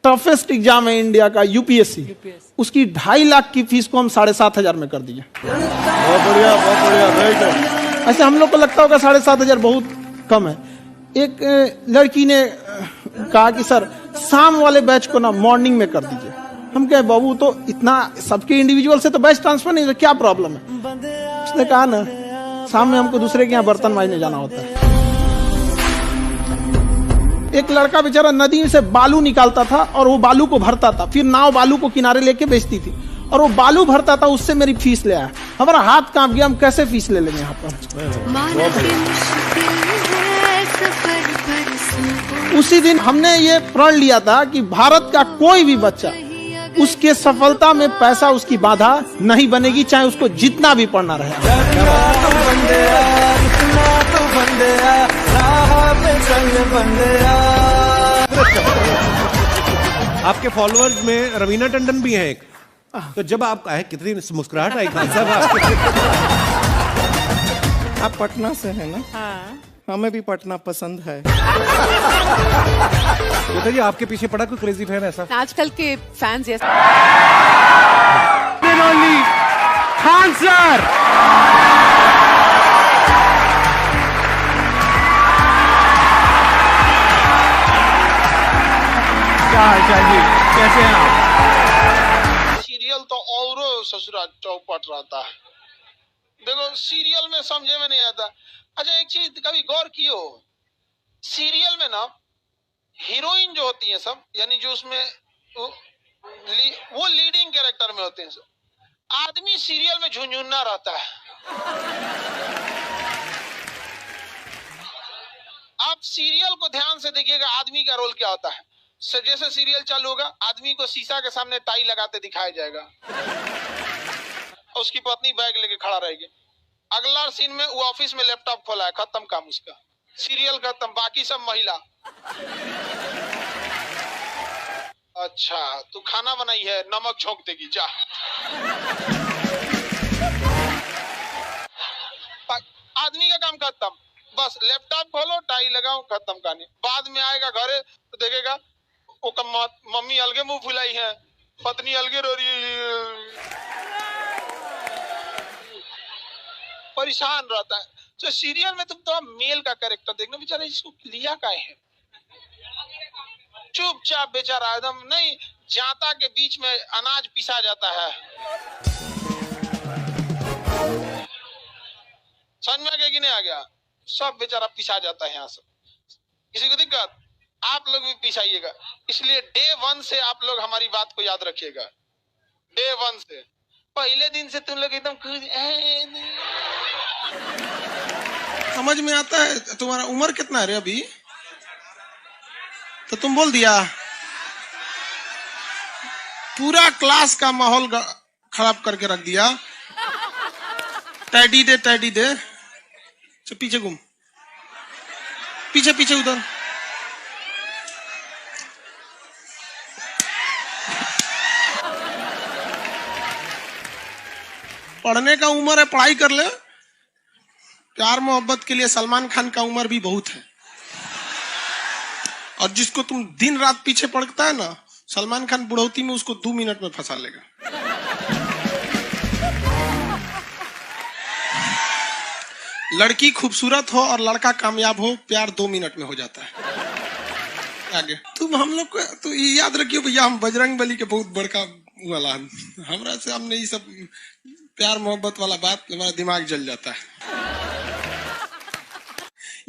Toughest exam है India का, UPSC, उसकी 2.5 लाख की फीस को हम 7,500 में कर दिए। बहुत बढ़िया, बहुत बढ़िया, वेरी गुड। ऐसे हम लोग को लगता होगा 7,500 बहुत कम है। एक लड़की ने कहा कि सर शाम वाले बैच को ना मॉर्निंग में कर दीजिए। हम कहे बाबू तो इतना सबके इंडिविजुअल से तो बैच ट्रांसफर नहीं, क्या प्रॉब्लम है? उसने कहा ना शाम में हमको दूसरे के यहाँ बर्तन मांजने जाना होता है। एक लड़का बेचारा नदी से बालू निकालता था और वो बालू को भरता था, फिर नाव बालू को किनारे लेके बेचती थी और वो बालू भरता था, उससे मेरी फीस ले आया। हमारा हाथ कांप गया, हम कैसे फीस ले लेंगे यहाँ पर। उसी दिन हमने ये प्रण लिया था कि भारत का कोई भी बच्चा उसके सफलता में पैसा उसकी बाधा नहीं बनेगी, चाहे उसको जितना भी पढ़ना रहे। आपके फॉलोअर्स में रवीना टंडन भी हैं एक, तो जब आप आए कितनी मुस्कुराहट आई खान साहब। आप पटना से हैं ना? हाँ। हमें भी पटना पसंद है। बताइए आपके पीछे पड़ा कोई क्रेजी फैन ऐसा? आजकल के फैंस ये खान सर। कैसे हैं आप? सीरियल तो और ससुरा चौपट रहता है। देखो सीरियल में समझे में नहीं आता। अच्छा एक चीज कभी गौर किए हो, सीरियल में ना हीरोइन जो होती है सब, यानी जो उसमें वो लीडिंग कैरेक्टर में होते हैं सब, आदमी सीरियल में झुंझुन्ना रहता है। आप सीरियल को ध्यान से देखिएगा, आदमी का रोल क्या होता है। जैसे सीरियल चालू होगा, आदमी को शीशा के सामने टाई लगाते दिखाया जाएगा, उसकी पत्नी बैग लेके खड़ा रहेगी। अगला सीन में वो ऑफिस में लैपटॉप खोला है, खत्म काम उसका, सीरियल खत्म, बाकी सब महिला। अच्छा तू खाना बनाई है, नमक छोंक देगी जा। आदमी का काम खत्म, बस लैपटॉप खोलो, टाई लगाओ, खत्म कहानी। बाद में आएगा घरे तो देखेगा वो मम्मी अलगे मुंह फुलाई है, पत्नी अलगे रो रही है, परेशान रहता है। तो सीरियल में तुम तो मेल का कैरेक्टर देखना, बेचारा इसको लिया क्या है, चुपचाप बेचारा एकदम नहीं, जाता के बीच में अनाज पिसा जाता है। समझ में आ गया कि नहीं आ गया? सब बेचारा पिसा जाता है यहाँ से। किसी को दिक्कत? आप लोग भी पिसाइएगा। इसलिए डे 1 से आप लोग हमारी बात को याद रखिएगा। डे 1 से पहले दिन से तुम लोग एकदम समझ में आता है। तुम्हारा उम्र कितना है रे अभी? तो तुम बोल दिया, पूरा क्लास का माहौल खराब करके रख दिया। टैडी दे, टैडी दे, तो पीछे घूम, पीछे पीछे उधर। पढ़ने का उम्र है, पढ़ाई कर ले। प्यार मोहब्बत के लिए सलमान खान का उम्र भी बहुत है, और जिसको तुम दिन रात पीछे पड़ता है ना, सलमान खान बुढ़ौती में उसको 2 मिनट में फंसा लेगा। लड़की खूबसूरत हो और लड़का कामयाब हो, प्यार 2 मिनट में हो जाता है। आगे तुम हम लोग को तो याद रखियो भैया, हम बजरंगबली के बहुत बड़का वाला, हमरा से हमने ये सब प्यार मोहब्बत वाला बात, हमारा दिमाग जल जाता है।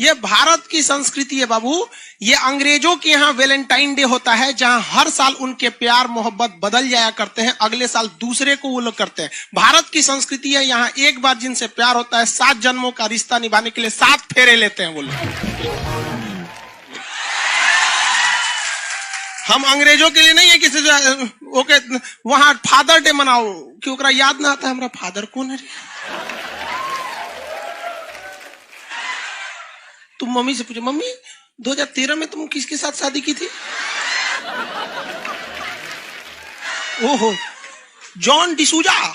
ये भारत की संस्कृति है बाबू। ये अंग्रेजों के यहाँ वैलेंटाइन डे होता है, जहां हर साल उनके प्यार मोहब्बत बदल जाया करते हैं, अगले साल दूसरे को वो लोग करते हैं। भारत की संस्कृति है, यहाँ एक बार जिनसे प्यार होता है, 7 जन्मों का रिश्ता निभाने के लिए 7 फेरे लेते हैं वो लोग। हम अंग्रेजों के लिए नहीं है किसी ओके वहां फादर डे मनाओ, कि ओकरा याद ना आता है हमारा फादर कौन है। तुम मम्मी से पूछो, मम्मी 2013 में तुम किसके साथ शादी की थी? ओहो, जॉन डिसूजा,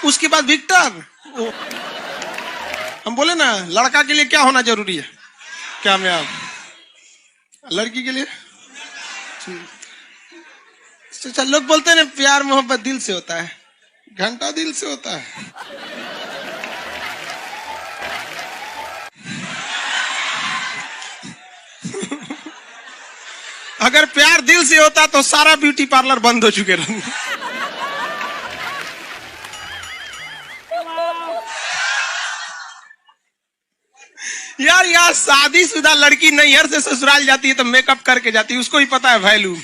उसके बाद विक्टर। हम बोले ना, लड़का के लिए क्या होना जरूरी है? कामयाब। लड़की के लिए अच्छा, लोग बोलते हैं ना प्यार मोहब्बत दिल से होता है, घंटा दिल से होता है। अगर प्यार दिल से होता तो सारा ब्यूटी पार्लर बंद हो चुके रहते। यार यार, शादीशुदा लड़की नैहर से ससुराल जाती है तो मेकअप करके जाती है, उसको ही पता है वैल्यू।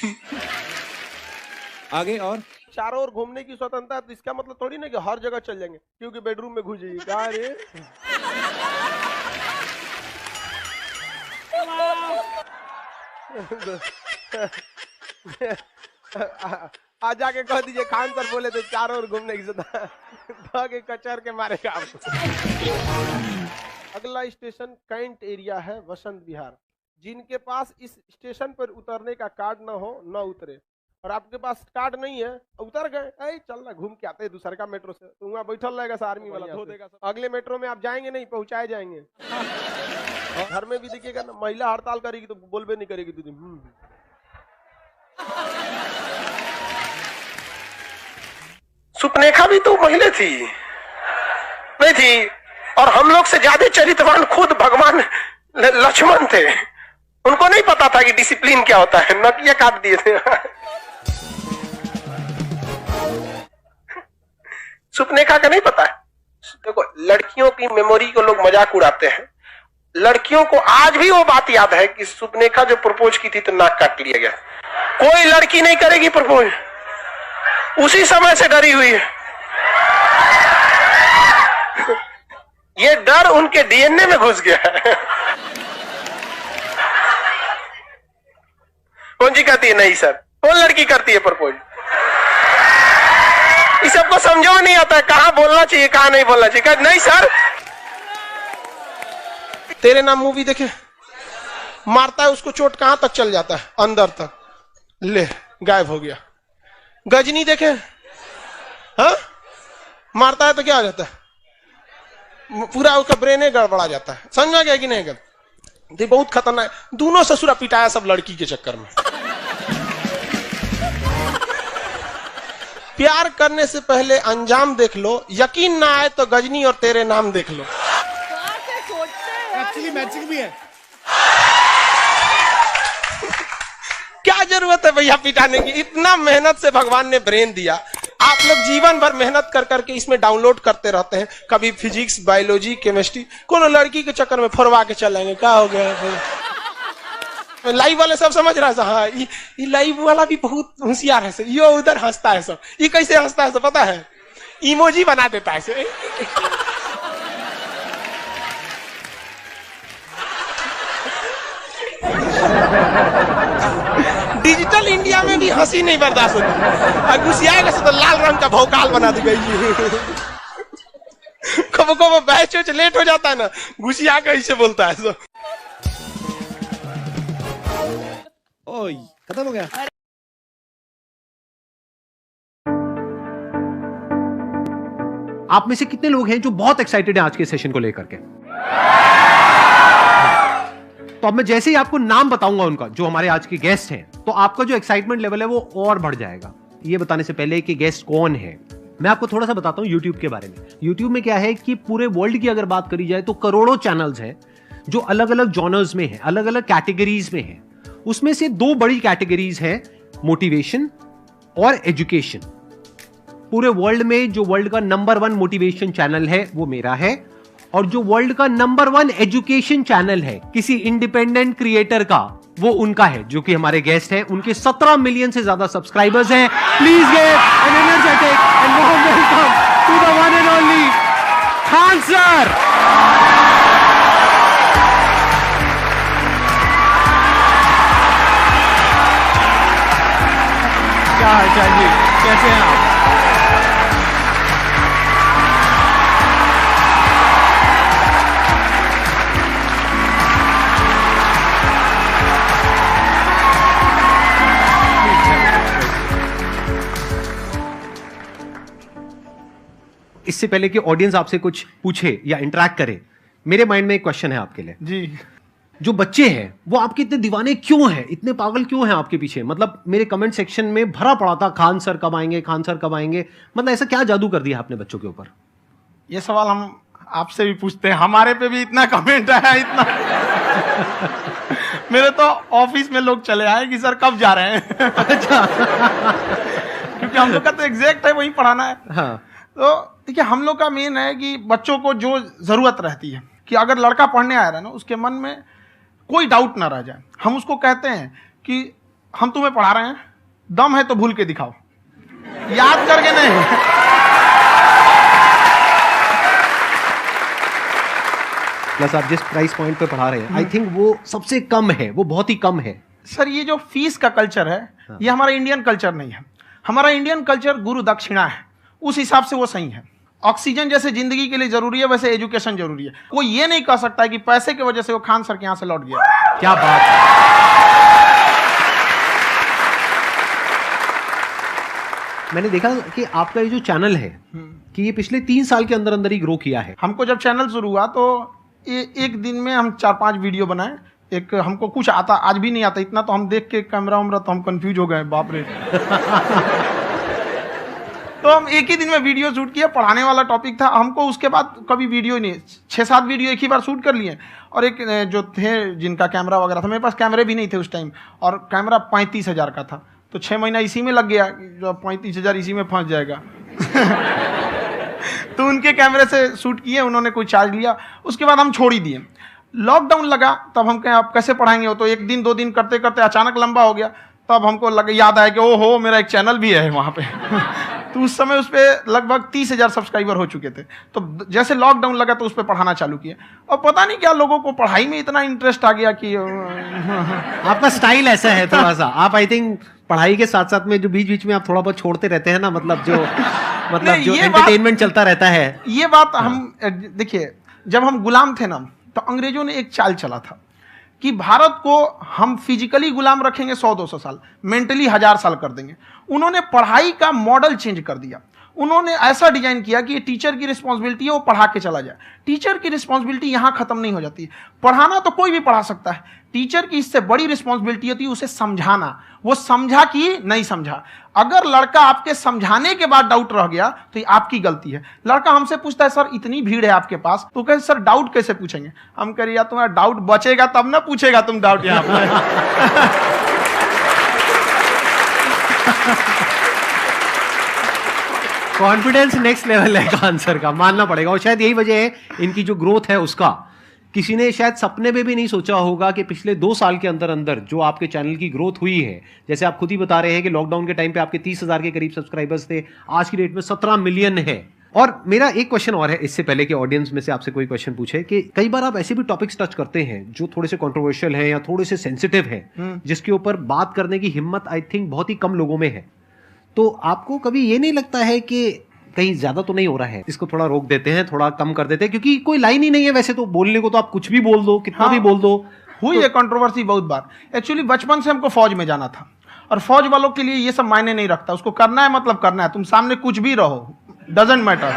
आगे और चारों ओर घूमने की स्वतंत्रता है, तो इसका मतलब थोड़ी ना कि हर जगह चल जाएंगे क्योंकि बेडरूम में घुस जाइए। क्या रे आज जाके कह दीजिए खान सर बोले थे चारों ओर घूमने की स्वतंत्रता के कचर के मारेगा आपको। अगला स्टेशन कैंट एरिया है, वसंत विहार। जिनके पास इस स्टेशन पर उतरने का कार्ड न हो न उतरे, और आपके पास कार्ड नहीं है उतर गए, चल ना घूम के आते हैं दूसर का मेट्रो से, तो वहाँ बैठल रहेगा आर्मी वाला धो देगा। अगले मेट्रो में आप जाएंगे नहीं, पहुंचाए जाएंगे। घर में भी देखिएगा ना, महिला हड़ताल करेगी तो बोलबे नहीं करेगी दीदी। सुपनेखा भी तो महिला थी नहीं थी, और हम लोग से ज्यादा चरित्रवान खुद भगवान लक्ष्मण थे। उनको नहीं पता था कि डिसिप्लिन क्या होता है, नकिया काट दिए थे। सुपनेखा का नहीं पता है। देखो, लड़कियों की मेमोरी को लोग मजाक उड़ाते हैं, लड़कियों को आज भी वो बात याद है कि सुपनेखा जो प्रपोज की थी तो नाक काट लिया गया। कोई लड़की नहीं करेगी प्रपोज, उसी समय से डरी हुई है। ये डर उनके डीएनए में घुस गया है। कौन जी कहती है नहीं सर, कौन लड़की करती है प्रपोज? इस सबको समझो नहीं आता है कहां बोलना चाहिए कहां नहीं बोलना चाहिए। नहीं सर, तेरे नाम मूवी देखे, मारता है उसको चोट कहां तक चल जाता है, अंदर तक, ले गायब हो गया। गजनी देखे, हाँ मारता है तो क्या हो जाता है, पूरा उसका ब्रेन गड़बड़ा जाता है। समझ में गया कि नहीं? गल बहुत खतरनाक। दोनों ससुरा पिटाया सब लड़की के चक्कर में। प्यार करने से पहले अंजाम देख लो, यकीन ना आए तो गजनी और तेरे नाम देख लो। एक्चुअली मैचिंग भी है। क्या जरूरत है भैया पिटाने की? इतना मेहनत से भगवान ने ब्रेन दिया, आप लोग जीवन भर मेहनत कर करके इसमें डाउनलोड करते रहते हैं, कभी फिजिक्स, बायोलॉजी, केमिस्ट्री। कौन लड़की के चक्कर में फोड़वा के चलेंगे, क्या हो गया? लाइव वाले सब समझ रहा है, हाँ ये लाइव वाला भी बहुत होशियार है, ये उधर हंसता है सब। ये कैसे हंसता है सब पता है? इमोजी बना देता है। डिजिटल इंडिया में भी हंसी नहीं बर्दाश्त होती, घुसियाएगा तो लाल रंग का भौकाल बना दी गई। कब कब बैच लेट हो जाता है ना, घुसिया के ऐसे बोलता है सब। ओए खत्म हो गया। आप में से कितने लोग हैं जो बहुत एक्साइटेड हैं आज के सेशन को लेकर के? तो अब मैं जैसे ही आपको नाम बताऊंगा उनका, जो हमारे आज के गेस्ट हैं, तो आपका जो एक्साइटमेंट लेवल है वो और बढ़ जाएगा। ये बताने से पहले कि गेस्ट कौन है, मैं आपको थोड़ा सा बताता हूं यूट्यूब के बारे में। यूट्यूब में क्या है कि पूरे वर्ल्ड की अगर बात करी जाए तो करोड़ों चैनल्स हैं जो अलग अलग जॉनर्स में हैं, अलग अलग कैटेगरीज में हैं। उसमें से दो बड़ी कैटेगरीज हैं, मोटिवेशन और एजुकेशन। पूरे वर्ल्ड में जो वर्ल्ड का नंबर 1 मोटिवेशन चैनल है वो मेरा है, और जो वर्ल्ड का नंबर 1 एजुकेशन चैनल है किसी इंडिपेंडेंट क्रिएटर का, वो उनका है, जो कि हमारे गेस्ट हैं। उनके 17 मिलियन से ज्यादा सब्सक्राइबर्स हैं। Please give an energetic and warm welcome to the one and only Khan sir. क्या हाल चाल जी, कैसे हैं आप? इससे पहले कि ऑडियंस आपसे कुछ पूछे या इंटरेक्ट करे, मेरे माइंड में एक क्वेश्चन है आपके लिए जी। जो बच्चे हैं वो आपके इतने दीवाने क्यों हैं, इतने पागल क्यों हैं आपके पीछे? मतलब मेरे कमेंट सेक्शन में भरा पड़ा था खान सर कब आएंगे, खान सर कब आएंगे। मतलब ऐसा क्या जादू कर दिया आपने बच्चों के ऊपर? ये सवाल हम आपसे भी पूछते हैं, हमारे पे भी इतना कमेंट आया, इतना मेरे तो ऑफिस में लोग चले आए कि सर कब जा रहे हैं। अच्छा। क्योंकि हम लोग का तो एग्जैक्ट है वही पढ़ाना है। हाँ। तो देखिए हम लोग का मेन है कि बच्चों को जो जरूरत रहती है कि अगर लड़का पढ़ने आ रहा है ना, उसके मन में कोई डाउट ना रह जाए। हम उसको कहते हैं कि हम तुम्हें पढ़ा रहे हैं, दम है तो भूल के दिखाओ, याद करके नहीं। प्लस आप जिस प्राइस पॉइंट पे पढ़ा रहे हैं, आई थिंक वो सबसे कम है, वो बहुत ही कम है। सर ये जो फीस का कल्चर है, ये हमारा इंडियन कल्चर नहीं है। हमारा इंडियन कल्चर गुरु दक्षिणा है, उस हिसाब से वो सही है। ऑक्सीजन जैसे जिंदगी के लिए जरूरी है, वैसे एजुकेशन जरूरी है। कोई ये नहीं कह सकता है कि पैसे की वजह से वो खान सर के यहां से लौट गया। क्या बात है। मैंने देखा कि आपका ये जो चैनल है कि ये पिछले 3 साल के अंदर अंदर ही ग्रो किया है। हमको जब चैनल शुरू हुआ तो एक दिन में हम 4-5 वीडियो बनाए। एक हमको कुछ आता, आज भी नहीं आता इतना, तो हम देख के कैमरा उमरा तो हम कंफ्यूज हो गए, बाप रे। तो हम एक ही दिन में वीडियो शूट किया, पढ़ाने वाला टॉपिक था हमको। उसके बाद कभी वीडियो ही नहीं, 6-7 वीडियो एक ही बार शूट कर लिए। और एक जो थे जिनका कैमरा वगैरह था, मेरे पास कैमरे भी नहीं थे उस टाइम, और कैमरा 35,000 का था, तो 6 महीना इसी में लग गया, जो 35,000 इसी में फंस जाएगा। तो उनके कैमरे से शूट किए, उन्होंने कोई चार्ज लिया, उसके बाद हम छोड़ ही दिए। लॉकडाउन लगा, तब हम कहें आप कैसे पढ़ाएंगे, वो तो 1 दिन 2 दिन करते करते अचानक लंबा हो गया। तब हमको याद आया कि ओहो मेरा एक चैनल भी है वहाँ पे। तो उस समय उस पर लगभग 30,000 सब्सक्राइबर हो चुके थे। तो जैसे लॉकडाउन लगा तो उस पर पढ़ाना चालू किया, और पता नहीं क्या लोगों को पढ़ाई में इतना इंटरेस्ट आ गया कि आपका स्टाइल ऐसा है थोड़ा सा। आप आई थिंक पढ़ाई के साथ साथ में जो बीच बीच में आप थोड़ा बहुत छोड़ते रहते हैं ना, मतलब जो एंटरटेनमेंट चलता रहता है। ये बात हम देखिए, जब हम गुलाम थे ना, तो अंग्रेजों ने एक चाल चला था कि भारत को हम फिजिकली गुलाम रखेंगे 100-200 साल, मेंटली 1000 साल कर देंगे। उन्होंने पढ़ाई का मॉडल चेंज कर दिया। उन्होंने ऐसा डिजाइन किया कि टीचर की रिस्पॉन्सिबिलिटी है वो पढ़ा के चला जाए। टीचर की रिस्पॉन्सिबिलिटी यहां खत्म नहीं हो जाती। पढ़ाना तो कोई भी पढ़ा सकता है, टीचर की इससे बड़ी रिस्पॉन्सिबिलिटी होती है उसे समझाना। वो समझा कि नहीं समझा। अगर लड़का आपके समझाने के बाद डाउट रह गया तो ये आपकी गलती है। लड़का हमसे पूछता है सर इतनी भीड़ है आपके पास, तो कहे सर डाउट कैसे पूछेंगे? हम कह रहे यार तुम्हारा डाउट बचेगा तब ना पूछेगा तुम डाउट यहाँ पे। कॉन्फिडेंस नेक्स्ट लेवल है खान सर का, मानना पड़ेगा। और शायद यही वजह है इनकी जो ग्रोथ है उसका। किसी ने शायद सपने में भी नहीं सोचा होगा कि पिछले 2 साल के अंदर अंदर जो आपके चैनल की ग्रोथ हुई है, जैसे आप खुद ही बता रहे हैं कि लॉकडाउन के टाइम पे आपके 30,000 के करीब सब्सक्राइबर्स थे, आज की डेट में 17 मिलियन है। और मेरा एक क्वेश्चन और है, इससे पहले कि ऑडियंस में से आपसे कोई क्वेश्चन पूछे, कि कई बार आप ऐसे भी टॉपिक्स टच करते हैं जो थोड़े से कंट्रोवर्शियल हैं या थोड़े से सेंसिटिव हैं, जिसके ऊपर बात करने की हिम्मत आई थिंक बहुत ही कम लोगों में है। तो आपको कभी ये नहीं लगता है कि कहीं ज्यादा तो नहीं हो रहा है, इसको थोड़ा रोक देते हैं, थोड़ा कम कर देते हैं? क्योंकि कोई लाइन ही नहीं है वैसे तो बोलने को, तो आप कुछ भी बोल दो, कितना भी बोल दो। हुई है कंट्रोवर्सी बहुत बार। एक्चुअली बचपन से हमको फौज में जाना था, और फौज वालों के लिए ये सब मायने नहीं रखता। उसको करना है मतलब करना है, तुम सामने कुछ भी रहो, डजंट मैटर।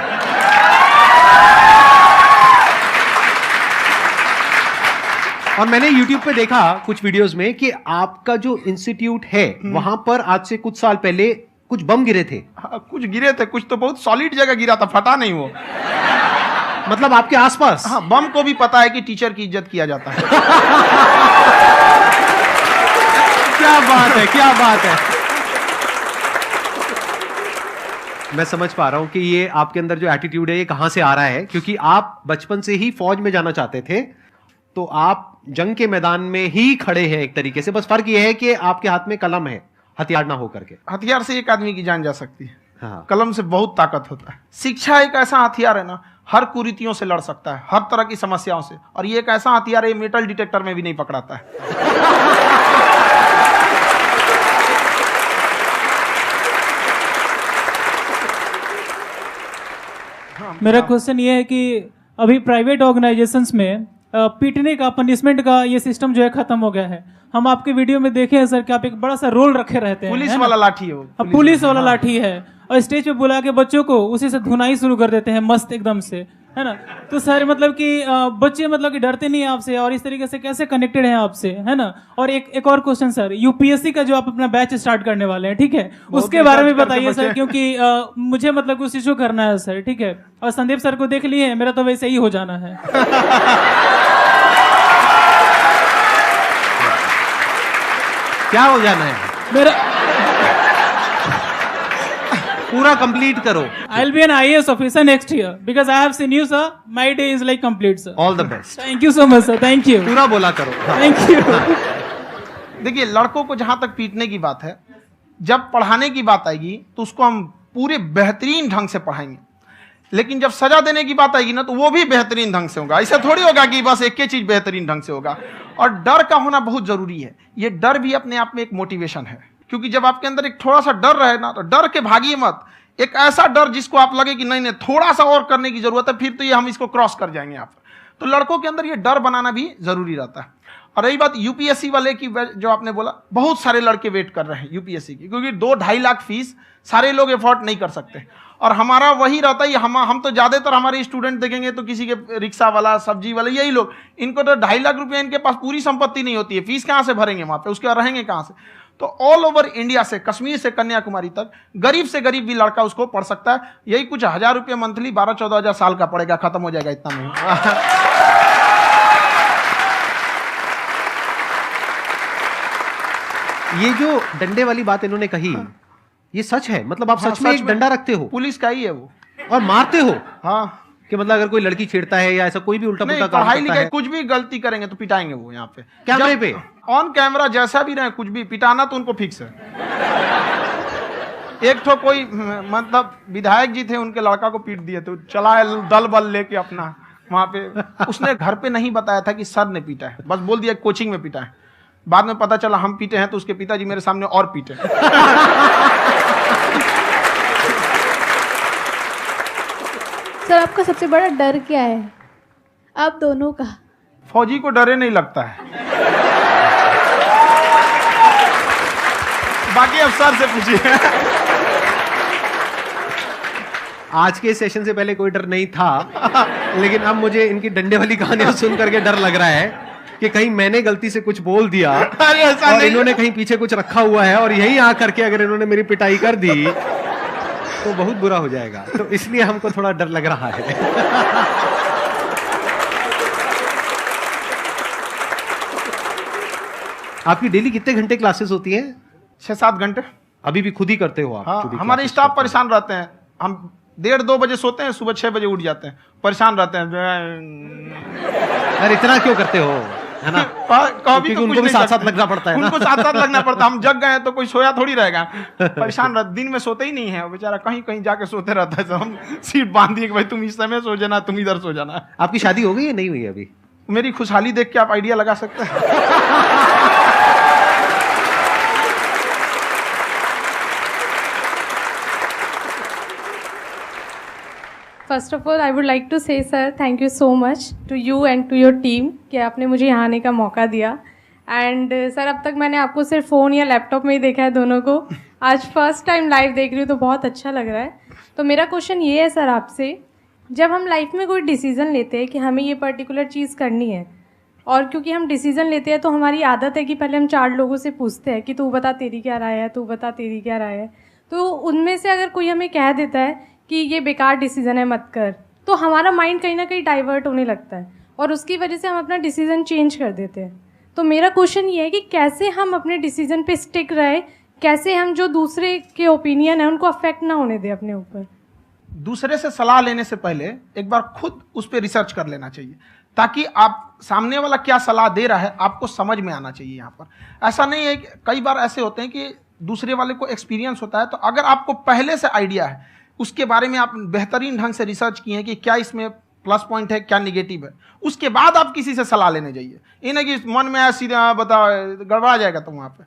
और मैंने YouTube पे देखा कुछ वीडियोस में कि आपका जो इंस्टीट्यूट है वहां पर आज से कुछ साल पहले कुछ बम गिरे थे। कुछ गिरे थे, कुछ तो बहुत सॉलिड जगह गिरा था, फटा नहीं वो। मतलब आपके आसपास? हाँ, बम को भी पता है कि टीचर की इज्जत किया जाता है। क्या बात है, क्या बात है। मैं समझ पा रहा हूं कि ये आपके अंदर जो एटीट्यूड है ये कहां से आ रहा है, क्योंकि आप बचपन से ही फौज में जाना चाहते थे, तो आप जंग के मैदान में ही खड़े हैं एक तरीके से। बस फर्क ये है कि आपके हाथ में कलम है, हथियार ना हो करके। हथियार से एक आदमी की जान जा सकती है, हाँ। कलम से बहुत ताकत होता है। शिक्षा एक ऐसा हथियार है ना, हर कुरीतियों से लड़ सकता है, हर तरह की समस्याओं से। और ये एक ऐसा हथियार है, मेटल डिटेक्टर में भी नहीं पकड़ाता है। मेरा क्वेश्चन ये है कि अभी प्राइवेट ऑर्गेनाइजेशंस में पीटने का, पनिशमेंट का ये सिस्टम जो है खत्म हो गया है। हम आपके वीडियो में देखे हैं सर कि आप एक बड़ा सा रोल रखे रहते हैं, पुलिस वाला लाठी है वो। पुलिस वाला लाठी है, और स्टेज पे बुला के बच्चों को उसी से धुनाई शुरू कर देते हैं मस्त एकदम से। है ना। तो सर मतलब कि बच्चे मतलब कि डरते नहीं हैं आपसे और इस तरीके से कैसे कनेक्टेड हैं आपसे, है ना। और एक और क्वेश्चन सर, यूपीएससी का जो आप अपना बैच स्टार्ट करने वाले हैं, ठीक है, उसके बारे में बताइए सर, क्योंकि मुझे मतलब कुछ इशू करना है सर, ठीक है। और संदीप सर को देख लिए, मेरा तो वैसे ही हो जाना है। क्या हो जाना है? मेरा पूरा कंप्लीट करो। I'll be an IAS officer next year because I have seen you, sir. My day is like complete, sir. All the best. Thank you so much, sir. Thank you. पूरा बोला करो। Thank you. देखिए, लड़कों को जहां तक पीटने की बात है, जब पढ़ाने की बात आएगी तो उसको हम पूरे बेहतरीन ढंग से पढ़ाएंगे, लेकिन जब सजा देने की बात आएगी ना तो वो भी बेहतरीन ढंग से होगा। ऐसा थोड़ी होगा कि बस एक ही चीज बेहतरीन ढंग से होगा। और डर का होना बहुत जरूरी है। ये डर भी अपने आप में एक मोटिवेशन है, क्योंकि जब आपके अंदर एक थोड़ा सा डर रहे ना तो डर के भागिए मत। एक ऐसा डर जिसको आप लगे कि नहीं नहीं थोड़ा सा और करने की जरूरत है, फिर तो ये हम इसको क्रॉस कर जाएंगे आप। तो लड़कों के अंदर ये डर बनाना भी जरूरी रहता है। और रही बात यूपीएससी वाले की, जो आपने बोला, बहुत सारे लड़के वेट कर रहे हैं यूपीएससी की, क्योंकि 2-2.5 लाख फीस सारे लोग एफोर्ड नहीं कर सकते। और हमारा वही रहता है, हम तो ज्यादातर हमारे स्टूडेंट देखेंगे तो किसी के रिक्शा वाला, सब्जी वाला, यही लोग, इनको तो 2.5 लाख रुपया इनके पास पूरी संपत्ति नहीं होती है, फीस कहाँ से भरेंगे वहां पे, उसके बाद रहेंगे कहाँ से। तो ऑल ओवर इंडिया से, कश्मीर से कन्याकुमारी तक, गरीब से गरीब भी लड़का उसको पढ़ सकता है। यही कुछ 1000 रुपये मंथली, 12-14 हजार साल का पड़ेगा, खत्म हो जाएगा इतना में। ये जो डंडे वाली बात इन्होंने कही, ये सच है? मतलब आप सच में एक डंडा रखते हो? पुलिस का ही है वो। और मारते हो? हाँ, कि मतलब अगर कोई लड़की छेड़ता है या ऐसा कोई भी उल्टा पुल्टा काम पढ़ाई करता लिखाई है, कुछ भी गलती करेंगे तो पिटाएंगे वो यहाँ पे, कैमरे पे, ऑन कैमरा, जैसा भी रहे, कुछ भी पिटाना तो उनको फिक्स है। एक तो कोई मतलब विधायक जी थे, उनके लड़का को पीट दिए, तो चला है दल बल लेके अपना वहां पे। उसने घर पे नहीं बताया था कि सर ने पीटा है, बस बोल दिया कोचिंग में पीटा है। बाद में पता चला हम पीटे हैं, तो उसके पिताजी मेरे सामने और पीटे। सर आपका सबसे बड़ा डर क्या है, आप दोनों का? फौजी को डरे नहीं लगता है, बाकी अफसर से पूछिए। आज के सेशन से पहले कोई डर नहीं था, लेकिन अब मुझे इनकी डंडे वाली कहानियां सुन करके डर लग रहा है कि कहीं मैंने गलती से कुछ बोल दिया और इन्होंने कहीं पीछे कुछ रखा हुआ है और यही आ करके अगर इन्होंने मेरी पिटाई कर दी तो बहुत बुरा हो जाएगा। तो इसलिए हमको थोड़ा डर लग रहा है। आपकी डेली कितने घंटे क्लासेस होती हैं? 6-7 घंटे। अभी भी खुद ही करते हो आप? हाँ, हमारे स्टाफ परेशान रहते हैं। हम 1:30-2 बजे सोते हैं, सुबह 6 बजे उठ जाते हैं, परेशान रहते हैं। यार इतना क्यों करते हो, है ना? कभी तो उनको भी साथ साथ लगना पड़ता है ना। उनको साथ साथ लगना पड़ता है। हम जग गए तो कोई सोया थोड़ी रहेगा, परेशान रह, दिन में सोते ही नहीं है बेचारा, कहीं कहीं जाके सोते रहता है। तो हम सीट बांध दिए कि भाई तुम इस समय सो जाना, तुम इधर सो जाना। आपकी शादी हो गई या नहीं हुई अभी? मेरी खुशहाली देख के आप आइडिया लगा सकते हैं। First of all I would like to say sir thank you so much to you and to your team कि आपने मुझे यहाँ आने का मौका दिया। एंड सर अब तक मैंने आपको सिर्फ फ़ोन या लैपटॉप में ही देखा है दोनों को, आज फर्स्ट टाइम लाइव देख रही हूँ तो बहुत अच्छा लग रहा है। तो मेरा क्वेश्चन ये है सर आपसे, जब हम लाइफ में कोई डिसीज़न लेते हैं कि हमें ये पर्टिकुलर चीज़ करनी है, और क्योंकि हम डिसीज़न लेते हैं तो हमारी आदत है कि पहले हम 4 लोगों से पूछते हैं कि तू बता तेरी क्या राय है, तू बता तेरी क्या राय है। तो उनमें से अगर कोई हमें कह देता है कि ये बेकार डिसीजन है मत कर, तो हमारा माइंड कहीं ना कहीं डाइवर्ट होने लगता है और उसकी वजह से हम अपना डिसीजन चेंज कर देते हैं। तो मेरा क्वेश्चन ये है कि कैसे हम अपने डिसीजन पे स्टिक रहे, कैसे हम जो दूसरे के ओपिनियन है उनको अफेक्ट ना होने दें अपने ऊपर। दूसरे से सलाह लेने से पहले एक बार खुद उस पर रिसर्च कर लेना चाहिए, ताकि आप सामने वाला क्या सलाह दे रहा है आपको समझ में आना चाहिए। यहाँ पर ऐसा नहीं है कि कई बार ऐसे होते हैं कि दूसरे वाले को एक्सपीरियंस होता है, तो अगर आपको पहले से आइडिया है, उसके बारे में आप बेहतरीन ढंग से रिसर्च किए हैं कि क्या इसमें प्लस पॉइंट है, क्या निगेटिव है, उसके बाद आप किसी से सलाह लेने जाइए। ये नहीं कि मन में आया सीधा बता गड़बड़ा जाएगा। तो वहाँ पे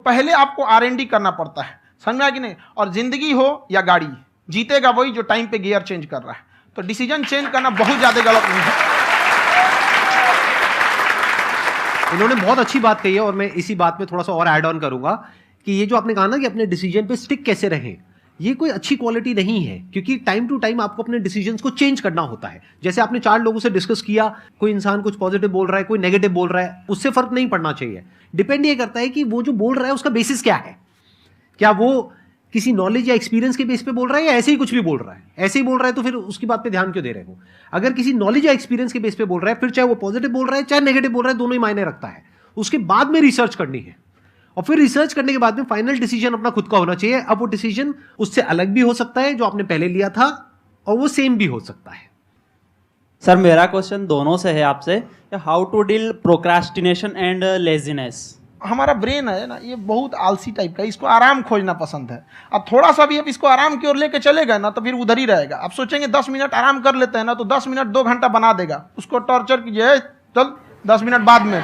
पहले आपको R&D करना पड़ता है, समझ में आया कि नहीं? और जिंदगी हो या गाड़ी, जीतेगा वही जो टाइम पे गियर चेंज कर रहा है। तो डिसीजन चेंज करना बहुत ज्यादा गलत नहीं है। इन्होंने बहुत अच्छी बात कही है और मैं इसी बात में थोड़ा सा और ऐड ऑन करूंगा कि ये जो आपने कहा ना कि अपने डिसीजन पे स्टिक कैसे रहें, ये कोई अच्छी क्वालिटी नहीं है, क्योंकि टाइम टू टाइम आपको अपने डिसीजंस को चेंज करना होता है। जैसे आपने 4 लोगों से डिस्कस किया, कोई इंसान कुछ पॉजिटिव बोल रहा है, कोई नेगेटिव बोल रहा है, उससे फर्क नहीं पड़ना चाहिए। डिपेंड ये करता है कि वो जो बोल रहा है उसका बेसिस क्या है। क्या वो किसी नॉलेज या एक्सपीरियंस के बेस पे बोल रहा है या ऐसे ही कुछ भी बोल रहा है? ऐसे ही बोल रहा है तो फिर उसकी बात पे ध्यान क्यों दे रहे हो? अगर किसी नॉलेज या एक्सपीरियंस के बेस पे बोल रहा है, फिर चाहे वो पॉजिटिव बोल रहा है चाहे नेगेटिव बोल रहा है, दोनों ही मायने रखता है। उसके बाद में रिसर्च करनी है, और फिर रिसर्च करने के बाद में फाइनल डिसीजन अपना खुद का होना चाहिए। अब वो डिसीजन उससे अलग भी हो सकता है जो आपने पहले लिया था, और वो सेम भी हो सकता है। सर मेरा क्वेश्चन दोनों से है आपसे, how to deal procrastination and laziness. हमारा ब्रेन है ना, ये बहुत आलसी टाइप का है, इसको आराम खोजना पसंद है। अब थोड़ा सा भी अब इसको आराम की ओर लेके चलेगा ना तो फिर उधर ही रहेगा। आप सोचेंगे 10 मिनट आराम कर लेते हैं ना, तो 10 मिनट 2 घंटा बना देगा। उसको टॉर्चर कीजिए, चल 10 मिनट बाद में,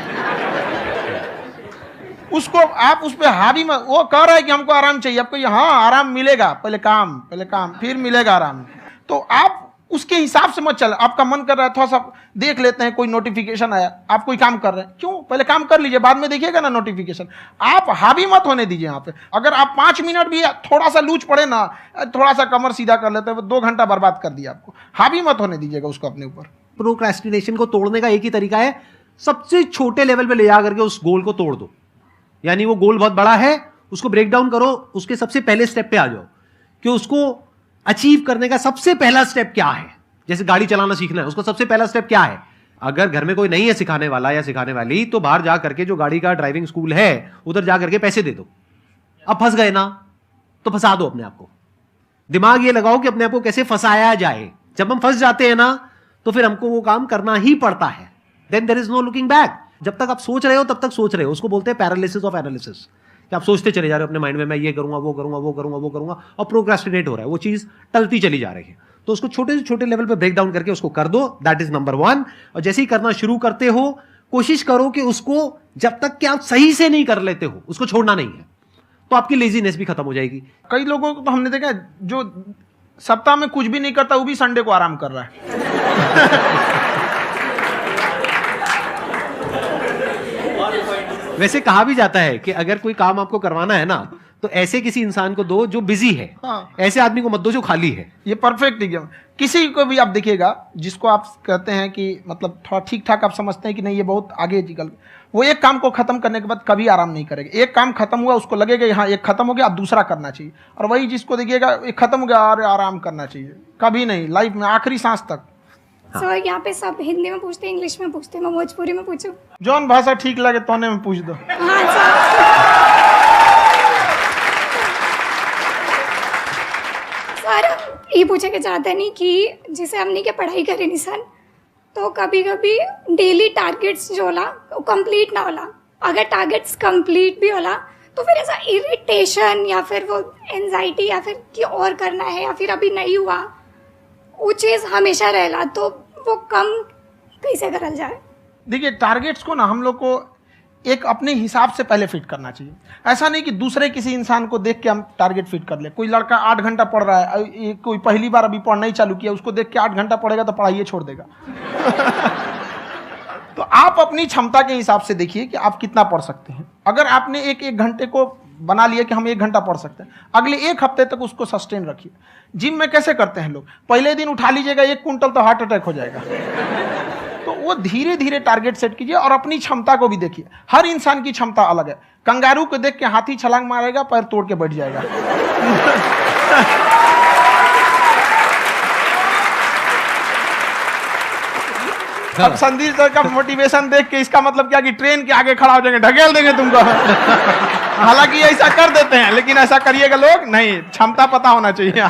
उसको आप उस पर हावी में, वो कह रहा है कि हमको आराम चाहिए, आपको हाँ आराम मिलेगा, पहले काम फिर मिलेगा आराम। तो आप उसके हिसाब से मत चल। आपका मन कर रहा है थोड़ा सा देख लेते हैं, कोई नोटिफिकेशन आया, आप कोई काम कर रहे हैं, क्यों पहले काम कर लीजिए, बाद में देखिएगा ना नोटिफिकेशन। आप हावी मत होने दीजिए यहाँ पे। अगर आप 5 मिनट भी थोड़ा सा लूज पड़े ना, थोड़ा सा कमर सीधा कर लेते हैं, 2 घंटा बर्बाद कर दिया आपको। हावी मत होने दीजिएगा उसको अपने ऊपर। प्रोक्रेस्टिनेशन को तोड़ने का एक ही तरीका है, सबसे छोटे लेवल पे ले जा करके उस गोल को तोड़ दो। यानी वो गोल बहुत बड़ा है, उसको ब्रेक डाउन करो, उसके सबसे पहले स्टेप पे आ जाओ कि उसको अचीव करने का सबसे पहला स्टेप क्या है। जैसे गाड़ी चलाना सीखना है, उसका सबसे पहला स्टेप क्या है? अगर घर में कोई नहीं है सिखाने वाला या सिखाने वाली, तो बाहर जा करके जो गाड़ी का ड्राइविंग स्कूल है उधर जा करके पैसे दे दो। अब फंस गए ना, तो फंसा दो अपने आप को। दिमाग ये लगाओ कि अपने आप को कैसे फंसाया जाए। जब हम फंस जाते हैं ना, तो फिर हमको वो काम करना ही पड़ता है। Then there is no looking back. जब तक आप सोच रहे हो तब तक सोच रहे हो, उसको बोलते हैं पैरालिसिस ऑफ एनालिसिस, कि आप सोचते चले जा रहे हो अपने माइंड में, मैं ये करूंगा वो करूंगा वो करूंगा वो करूंगा, और प्रोक्रेस्टिनेट हो रहा है, वो चीज टलती चली जा रही है। तो उसको छोटे से छोटे लेवल पे ब्रेक डाउन करके उसको कर दो, दैट इज नंबर 1। और जैसे ही करना शुरू करते हो, कोशिश करो कि उसको जब तक कि आप सही से नहीं कर लेते हो, उसको छोड़ना नहीं है, तो आपकी लेजीनेस भी खत्म हो जाएगी। कई लोगों को तो हमने देखा जो सप्ताह में कुछ भी नहीं करता, वो भी संडे को आराम कर रहा है। वैसे कहा भी जाता है कि अगर कोई काम आपको करवाना है ना, तो ऐसे किसी इंसान को दो जो बिजी है। हाँ। ऐसे आदमी को मत दो जो खाली है। ये परफेक्ट एग्जाम। किसी को भी आप देखिएगा जिसको आप कहते हैं कि मतलब थोड़ा ठीक ठाक आप समझते हैं कि नहीं ये बहुत आगे निकल, वो एक काम को खत्म करने के बाद कभी आराम नहीं करेगा। एक काम खत्म हुआ, उसको लगेगा हाँ एक खत्म हो गया, अब दूसरा करना चाहिए। और वही जिसको देखिएगा एक खत्म हो गया, अरे आराम करना चाहिए, कभी नहीं, लाइफ में आखिरी सांस तक। सर यहाँ पे सब हिंदी में पूछते हैं, इंग्लिश में पूछते हैं, मैं भोजपुरी में पूछूं? जौन भाषा ठीक लगे तोने में पूछ दो। हाँ सर। सर ये पूछे के चाहते नहीं कि जैसे हमने के पढ़ाई करे नहीं सर, तो कभी कभी डेली टारगेट्स जो होला वो कंप्लीट ना होला। अगर टारगेट्स कंप्लीट भी होला तो फिर ऐसा इरिटेशन या फिर वो एंजाइटी या फिर कि और करना है या फिर अभी नहीं हुआ, वो चीज़ हमेशा रहेला, तो वो कम कैसे करल जाए? देखिए टारगेट्स को ना हम लोग को एक अपने हिसाब से पहले फिट करना चाहिए। ऐसा नहीं कि दूसरे किसी इंसान को देख के हम टारगेट फिट कर ले। कोई लड़का 8 घंटा पढ़ रहा है, कोई पहली बार अभी पढ़ना ही चालू किया, उसको देख के 8 घंटा पढ़ेगा तो पढ़ाई छोड़ देगा। तो आप अपनी क्षमता के हिसाब से देखिए कि आप कितना पढ़ सकते हैं। अगर आपने एक घंटे को बना लिया कि हम 1 घंटा पढ़ सकते हैं, अगले 1 हफ्ते तक उसको सस्टेन रखिए। जिम में कैसे करते हैं लोग, पहले दिन उठा लीजिएगा 1 क्विंटल तो हार्ट अटैक हो जाएगा। तो वो धीरे धीरे टारगेट सेट कीजिए और अपनी क्षमता को भी देखिए। हर इंसान की क्षमता अलग है। कंगारू को देख के हाथी छलांग मारेगा, पैर तोड़ के बैठ जाएगा। अब संदीप सर का मोटिवेशन देख के इसका मतलब क्या कि ट्रेन के आगे खड़ा हो जाएंगे, ढकेल देंगे तुमको। हालांकि ऐसा कर देते हैं, लेकिन ऐसा करिएगा लोग नहीं, क्षमता पता होना चाहिए।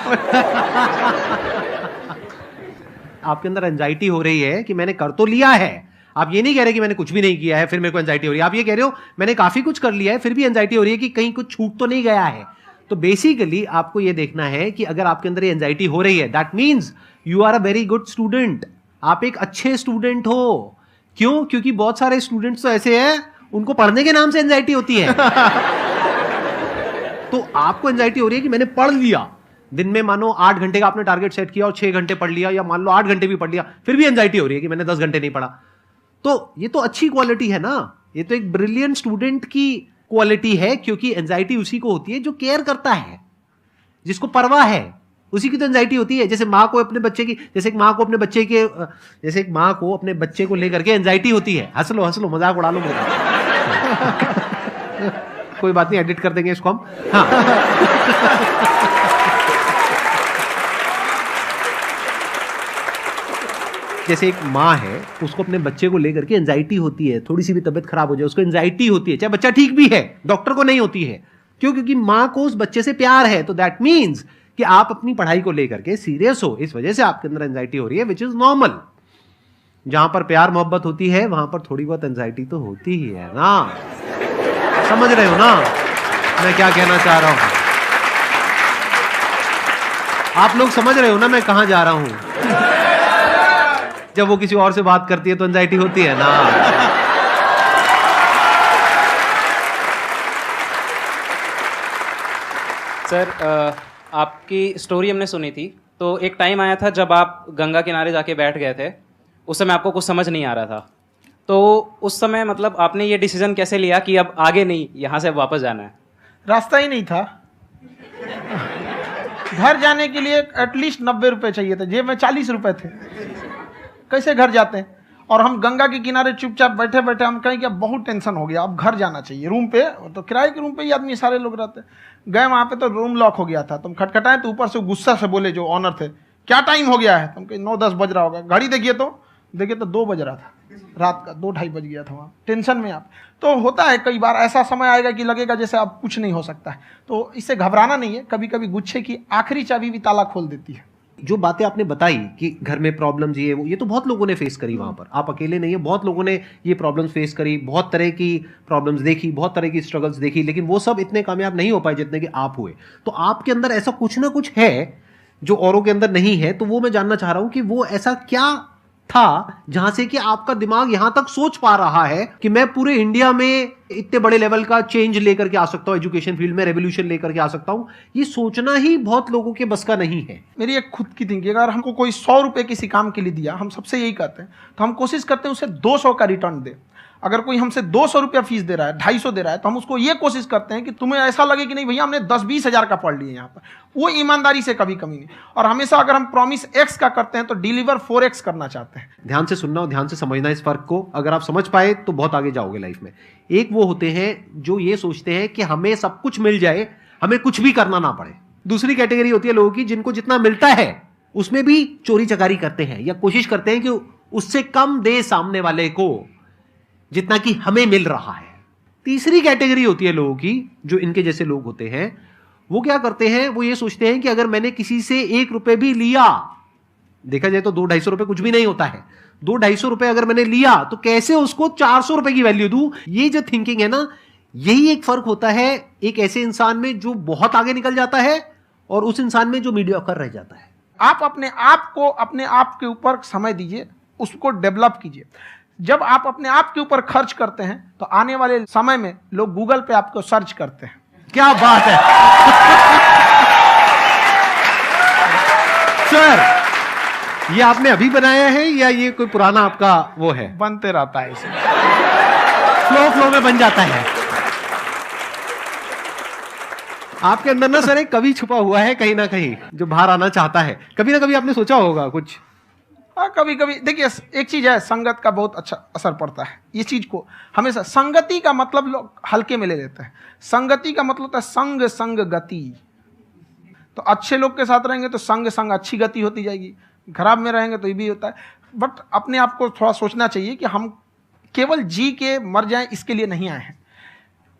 आपके अंदर एंजाइटी हो रही है कि मैंने कर तो लिया है। आप ये नहीं कह रहे कि मैंने कुछ भी नहीं किया है फिर मेरे को एंजाइटी हो रही है। आप ये कह रहे हो मैंने काफी कुछ कर लिया है फिर भी एंजाइटी हो रही है कि कहीं कुछ छूट तो नहीं गया है। तो बेसिकली आपको ये देखना है कि अगर आपके अंदर ये एंजाइटी हो रही है, that means you are a very good student. आप एक अच्छे स्टूडेंट हो। क्यों? क्योंकि बहुत सारे स्टूडेंट्स तो ऐसे हैं उनको पढ़ने के नाम से एंजाइटी होती है। तो आपको एंजाइटी हो रही है कि मैंने पढ़ लिया, दिन में मानो 8 घंटे का आपने टारगेट सेट किया और 6 घंटे पढ़ लिया, या मान लो 8 घंटे भी पढ़ लिया, फिर भी एंजाइटी हो रही है कि मैंने 10 घंटे नहीं पढ़ा। तो ये तो अच्छी क्वालिटी है ना, ये तो एक ब्रिलियंट स्टूडेंट की क्वालिटी है, क्योंकि एंजाइटी उसी को होती है जो केयर करता है। जिसको परवाह है उसी की तो एंजाइटी होती है। जैसे माँ को अपने बच्चे की, जैसे एक माँ को अपने बच्चे के, जैसे एक माँ को अपने बच्चे को लेकर के एंजाइटी होती है। हंस लो मजाक उड़ा लो मेरा। कोई बात नहीं, एडिट कर देंगे इसको हम। हाँ जैसे एक माँ है, उसको अपने बच्चे को लेकर के एंजाइटी होती है, थोड़ी सी भी तबीयत खराब हो जाए उसको एंजाइटी होती है, चाहे बच्चा ठीक भी है, डॉक्टर को नहीं होती है। क्यों? क्योंकि माँ को उस बच्चे से प्यार है। तो दैट मीन्स कि आप अपनी पढ़ाई को लेकर के सीरियस हो, इस वजह से आपके अंदर एंजाइटी हो रही है, विच इज नॉर्मल। जहां पर प्यार मोहब्बत होती है वहां पर थोड़ी बहुत एंजाइटी तो होती ही है ना। समझ रहे हो ना मैं क्या कहना चाह रहा हूं? आप लोग समझ रहे हो ना मैं कहां जा रहा हूं? जब वो किसी और से बात करती है तो एंजाइटी होती है ना। सर आपकी स्टोरी हमने सुनी थी, तो एक टाइम आया था जब आप गंगा किनारे जाके बैठ गए थे, उस समय आपको कुछ समझ नहीं आ रहा था। तो उस समय मतलब आपने ये डिसीजन कैसे लिया कि अब आगे नहीं, यहाँ से वापस जाना है? रास्ता ही नहीं था। घर जाने के लिए एटलीस्ट 90 रुपए चाहिए थे, जेब में 40 रुपए थे। कैसे घर जाते हैं? और हम गंगा के किनारे चुपचाप बैठे बैठे हम कहें कि अब बहुत टेंशन हो गया, अब घर जाना चाहिए। रूम पे, तो किराए के रूम पे ही आदमी सारे लोग रहते। गए वहाँ पे तो रूम लॉक हो गया था। तुम खटखटाए तो ऊपर से गुस्सा से बोले जो ऑनर थे, क्या टाइम हो गया है? तुम कहे 9-10 बज रहा होगा। घड़ी देखिए तो 2 बज रहा था रात का, 2-2:30 बज गया था वहाँ। टेंशन में आप तो होता है, कई बार ऐसा समय आएगा कि लगेगा जैसे अब कुछ नहीं हो सकता है। तो इससे घबराना नहीं है। कभी कभी गुच्छे की आखिरी चाबी भी ताला खोल देती है। जो बातें आपने बताई कि घर में प्रॉब्लम्स ये तो बहुत लोगों ने फेस करी वहां पर। आप अकेले नहीं है, बहुत लोगों ने ये प्रॉब्लम्स फेस करी, बहुत तरह की प्रॉब्लम्स देखी, बहुत तरह की स्ट्रगल्स देखी, लेकिन वो सब इतने कामयाब नहीं हो पाए जितने कि आप हुए। तो आपके अंदर ऐसा कुछ ना कुछ है जो औरों के अंदर नहीं है। तो वो मैं जानना चाह रहा हूं कि वो ऐसा क्या था जहां से कि आपका दिमाग यहां तक सोच पा रहा है कि मैं पूरे इंडिया में इतने बड़े लेवल का चेंज लेकर के आ सकता हूं, एजुकेशन फील्ड में रेवोल्यूशन लेकर के आ सकता हूं। ये सोचना ही बहुत लोगों के बस का नहीं है। मेरी एक खुद की थिंकिंग, अगर हमको कोई 100 रुपए किसी काम के लिए दिया, हम सबसे यही कहते हैं, तो हम कोशिश करते हैं उसे 200 का रिटर्न दे। अगर कोई हमसे 200 रुपया फीस दे रहा है, 250 दे रहा है, तो हम उसको ये कोशिश करते हैं कि तुम्हें ऐसा लगे कि नहीं भैया हमने 10-20 हज़ार का पढ़ लिया यहाँ पर। वो ईमानदारी से कभी कमी नहीं। और हमेशा अगर हम प्रॉमिस एक्स का करते हैं तो डिलीवर 4x करना चाहते हैं। ध्यान से सुनना और ध्यान से समझना इस फर्क को। अगर आप समझ पाए तो बहुत आगे जाओगे लाइफ में। एक वो होते हैं जो ये सोचते हैं कि हमें सब कुछ मिल जाए, हमें कुछ भी करना ना पड़े। दूसरी कैटेगरी होती है लोगों की जिनको जितना मिलता है उसमें भी चोरी चकारी करते हैं या कोशिश करते हैं कि उससे कम दे सामने वाले को जितना कि हमें मिल रहा है। तीसरी कैटेगरी होती है लोगों की, जो इनके जैसे लोग होते हैं, वो क्या करते हैं, वो ये सोचते हैं कि अगर मैंने किसी से 1 रुपए भी लिया, देखा जाए तो 200-250 रुपए कुछ भी नहीं होता है, 200-250 रुपए अगर मैंने लिया तो कैसे उसको 400 रुपए की वैल्यू दूं। ये जो थिंकिंग है ना, यही एक फर्क होता है एक ऐसे इंसान में जो बहुत आगे निकल जाता है और उस इंसान में जो मीडियोकर रह जाता है। आप अपने आप को अपने आप के ऊपर समय दीजिए, उसको डेवलप कीजिए। जब आप अपने आप के ऊपर खर्च करते हैं तो आने वाले समय में लोग गूगल पे आपको सर्च करते हैं। क्या बात है सर, ये आपने अभी बनाया है या ये कोई पुराना आपका वो है? बनते रहता है, इसे फ्लो में बन जाता है। आपके अंदर ना सर एक कवि छुपा हुआ है कहीं ना कहीं जो बाहर आना चाहता है। कभी ना कभी आपने सोचा होगा कुछ। हाँ, कभी कभी देखिए, एक चीज है, संगत का बहुत अच्छा असर पड़ता है। ये चीज को हमेशा, संगति का मतलब लोग हल्के में ले लेते हैं। संगति का मतलब होता है संग संग गति। तो अच्छे लोग के साथ रहेंगे तो संग संग अच्छी गति होती जाएगी, खराब में रहेंगे तो ये भी होता है। बट अपने आप को थोड़ा सोचना चाहिए कि हम केवल जी के मर जाएं इसके लिए नहीं आए हैं।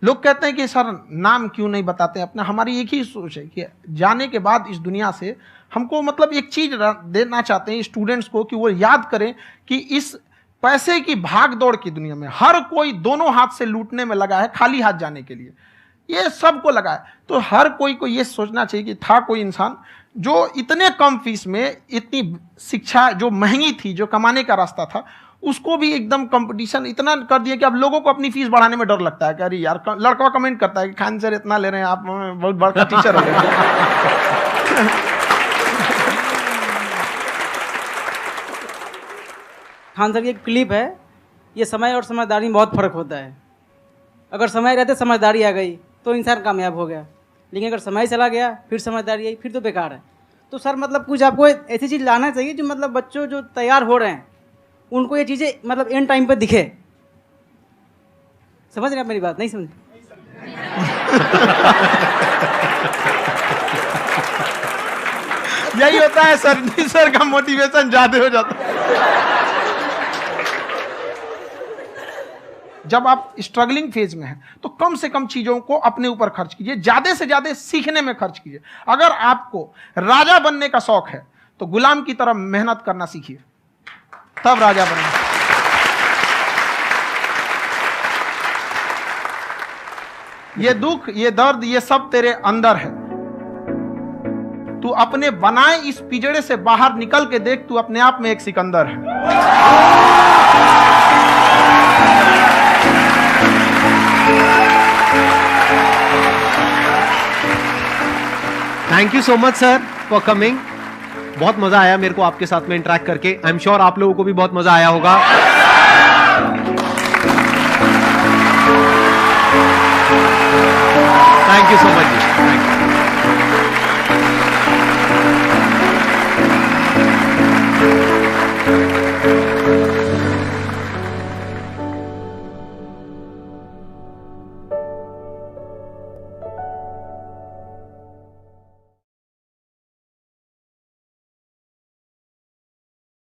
लोग कहते हैं कि सर नाम क्यों नहीं बताते अपना। हमारी एक ही सोच है कि जाने के बाद इस दुनिया से हमको मतलब एक चीज देना चाहते हैं स्टूडेंट्स को, कि वो याद करें कि इस पैसे की भाग दौड़ की दुनिया में हर कोई दोनों हाथ से लूटने में लगा है, खाली हाथ जाने के लिए ये सबको लगा है। तो हर कोई को ये सोचना चाहिए कि था कोई इंसान जो इतने कम फीस में इतनी शिक्षा जो महंगी थी, जो कमाने का रास्ता था, उसको भी एकदम कंपटीशन इतना कर दिया कि अब लोगों को अपनी फीस बढ़ाने में डर लगता है कि अरे यार, लड़का कमेंट करता है कि खान सर इतना ले रहे हैं, आप बहुत बड़ा टीचर हो गए। खान सर की एक क्लिप है, ये समय और समझदारी में बहुत फ़र्क होता है। अगर समय रहते समझदारी आ गई तो इंसान कामयाब हो गया, लेकिन अगर समय चला गया फिर समझदारी आई फिर तो बेकार है। तो सर मतलब कुछ आपको ऐसी चीज़ लाना चाहिए जो मतलब बच्चों जो तैयार हो रहे हैं उनको ये चीज़ें मतलब एंड टाइम पे दिखे। समझ रहे हैं आप मेरी बात? नहीं समझ? यही होता है सर, सर का मोटिवेशन ज्यादा हो जाता है। जब आप स्ट्रगलिंग फेज में हैं तो कम से कम चीजों को अपने ऊपर खर्च कीजिए, ज्यादा से ज्यादा सीखने में खर्च कीजिए। अगर आपको राजा बनने का शौक है तो गुलाम की तरह मेहनत करना सीखिए, तब राजा बनेंगे। ये दुख, ये दर्द, ये सब तेरे अंदर है। तू अपने बनाए इस पिंजड़े से बाहर निकल के देख, तू अपने आप में एक सिकंदर है। Thank you so much sir for coming. बहुत मजा आया मेरे को आपके साथ में इंटरेक्ट करके। आई एम श्योर आप लोगों को भी बहुत मजा आया होगा। Thank you so much ji, thank you.